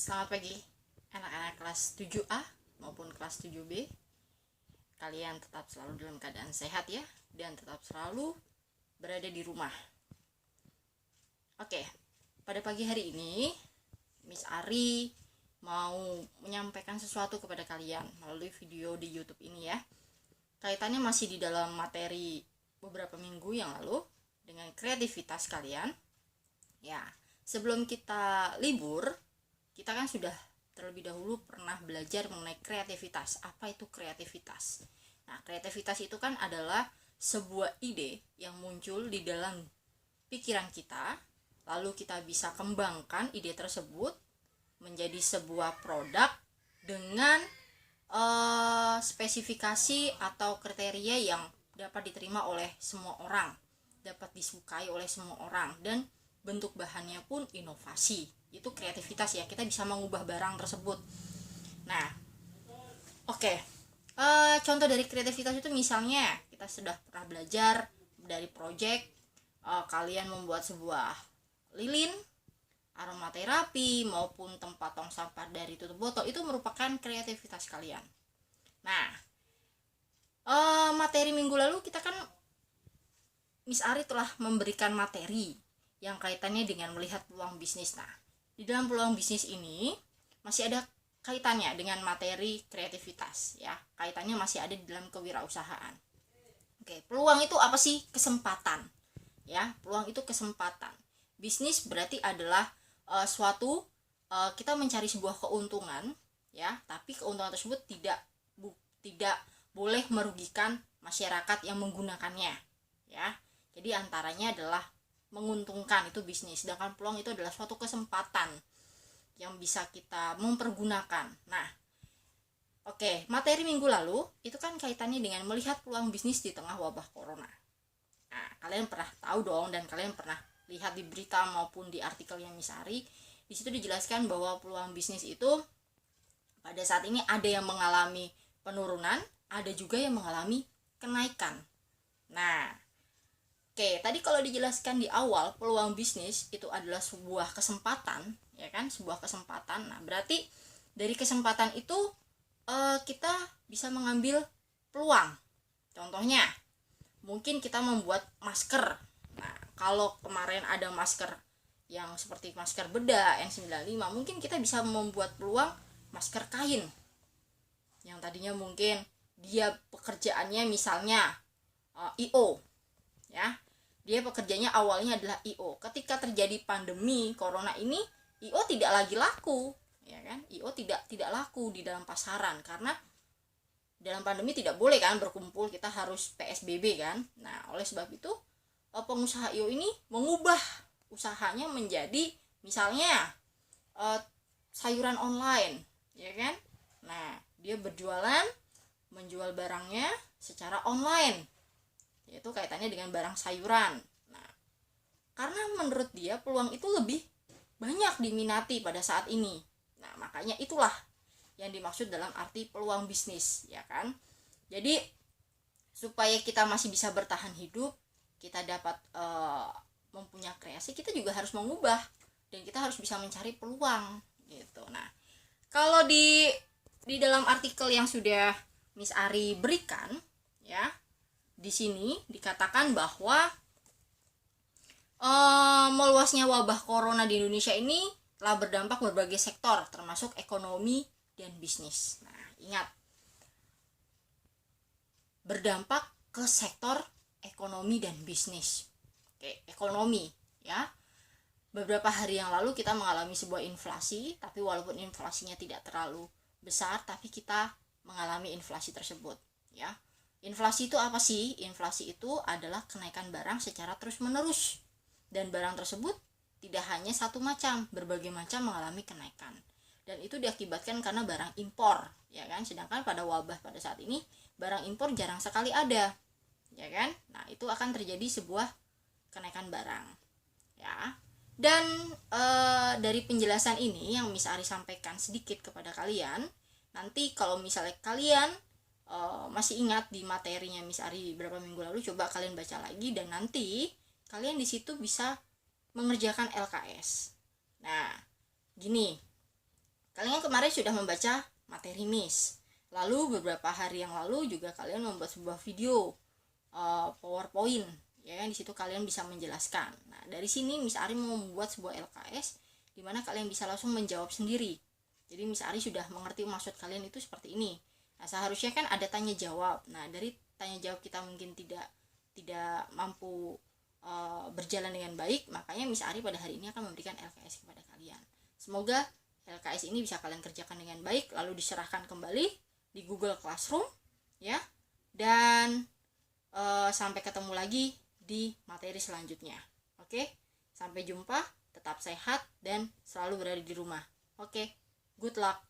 Selamat pagi anak-anak kelas 7A maupun kelas 7B. Kalian tetap selalu dalam keadaan sehat ya, dan tetap selalu berada di rumah. Oke, pada pagi hari ini Miss Ari mau menyampaikan sesuatu kepada kalian melalui video di YouTube ini ya. Kaitannya masih di dalam materi beberapa minggu yang lalu dengan kreativitas kalian. Ya, sebelum kita libur, kita kan sudah terlebih dahulu pernah belajar mengenai kreativitas. Apa itu kreativitas? Nah, kreativitas itu kan adalah sebuah ide yang muncul di dalam pikiran kita, lalu kita bisa kembangkan ide tersebut menjadi sebuah produk dengan spesifikasi atau kriteria yang dapat diterima oleh semua orang, dapat disukai oleh semua orang, dan bentuk bahannya pun inovasi. Itu kreativitas ya, kita bisa mengubah barang tersebut. Nah, oke. Contoh dari kreativitas itu misalnya kita sudah pernah belajar dari project kalian membuat sebuah lilin, aromaterapi, maupun tempat tong sampah dari tutup botol. Itu merupakan kreativitas kalian. Nah, materi minggu lalu kita kan Miss Ari telah memberikan materi yang kaitannya dengan melihat peluang bisnis. Nah, di dalam peluang bisnis ini masih ada kaitannya dengan materi kreativitas ya. Kaitannya masih ada di dalam kewirausahaan. Oke, peluang itu apa sih? Kesempatan. Ya, peluang itu kesempatan. Bisnis berarti adalah kita mencari sebuah keuntungan ya, tapi keuntungan tersebut tidak boleh merugikan masyarakat yang menggunakannya ya. Jadi antaranya adalah menguntungkan, itu bisnis, sedangkan peluang itu adalah suatu kesempatan yang bisa kita mempergunakan. Nah, oke, materi minggu lalu itu kan kaitannya dengan melihat peluang bisnis di tengah wabah corona. Nah, kalian pernah tahu dong, dan kalian pernah lihat di berita maupun di artikel yang Miss Ari. Di situ dijelaskan bahwa peluang bisnis itu pada saat ini ada yang mengalami penurunan, ada juga yang mengalami kenaikan. Nah, oke, tadi kalau dijelaskan di awal, peluang bisnis itu adalah sebuah kesempatan, ya kan, sebuah kesempatan. Nah, berarti dari kesempatan itu kita bisa mengambil peluang. Contohnya, mungkin kita membuat masker. Nah, kalau kemarin ada masker yang seperti masker bedah N95, mungkin kita bisa membuat peluang masker kain. Yang tadinya mungkin dia pekerjaannya misalnya IO, ya. Dia pekerjaannya awalnya adalah IO. Ketika terjadi pandemi corona ini, IO tidak lagi laku, ya kan? IO tidak laku di dalam pasaran karena dalam pandemi tidak boleh kan berkumpul, kita harus PSBB kan. Nah, oleh sebab itu pengusaha IO ini mengubah usahanya menjadi misalnya sayuran online, ya kan? Nah, dia menjual barangnya secara online, yaitu kaitannya dengan barang sayuran. Nah, karena menurut dia peluang itu lebih banyak diminati pada saat ini. Nah, makanya itulah yang dimaksud dalam arti peluang bisnis, ya kan? Jadi supaya kita masih bisa bertahan hidup, kita dapat mempunyai kreasi, kita juga harus mengubah dan kita harus bisa mencari peluang gitu. Nah, kalau di dalam artikel yang sudah Miss Ari berikan ya, di sini dikatakan bahwa meluasnya wabah corona di Indonesia ini telah berdampak berbagai sektor termasuk ekonomi dan bisnis. Nah, ingat, berdampak ke sektor ekonomi dan bisnis. Oke, ekonomi ya. Beberapa hari yang lalu kita mengalami sebuah inflasi, tapi walaupun inflasinya tidak terlalu besar, tapi kita mengalami inflasi tersebut ya. Inflasi itu apa sih? Inflasi itu adalah kenaikan barang secara terus-menerus. Dan barang tersebut tidak hanya satu macam, berbagai macam mengalami kenaikan. Dan itu diakibatkan karena barang impor, ya kan? Sedangkan pada wabah pada saat ini, barang impor jarang sekali ada, ya kan? Nah, itu akan terjadi sebuah kenaikan barang, ya. Dan dari penjelasan ini yang Miss Ari sampaikan sedikit kepada kalian, nanti kalau misalnya kalian masih ingat di materinya Miss Ari beberapa minggu lalu, coba kalian baca lagi dan nanti kalian di situ bisa mengerjakan LKS. Nah, gini, Kalian kemarin sudah membaca materi MIS. Lalu beberapa hari yang lalu juga kalian membuat sebuah video PowerPoint, ya, di situ kalian bisa menjelaskan. Nah, dari sini Miss Ari mau membuat sebuah LKS di mana kalian bisa langsung menjawab sendiri. Jadi Miss Ari sudah mengerti maksud kalian itu seperti ini. Nah, seharusnya kan ada tanya jawab. Nah, dari tanya jawab kita mungkin tidak mampu berjalan dengan baik, makanya Miss Ari pada hari ini akan memberikan LKS kepada kalian. Semoga LKS ini bisa kalian kerjakan dengan baik, lalu diserahkan kembali di Google Classroom, ya. Dan sampai ketemu lagi di materi selanjutnya. Oke, sampai jumpa, tetap sehat dan selalu berada di rumah. Oke, good luck.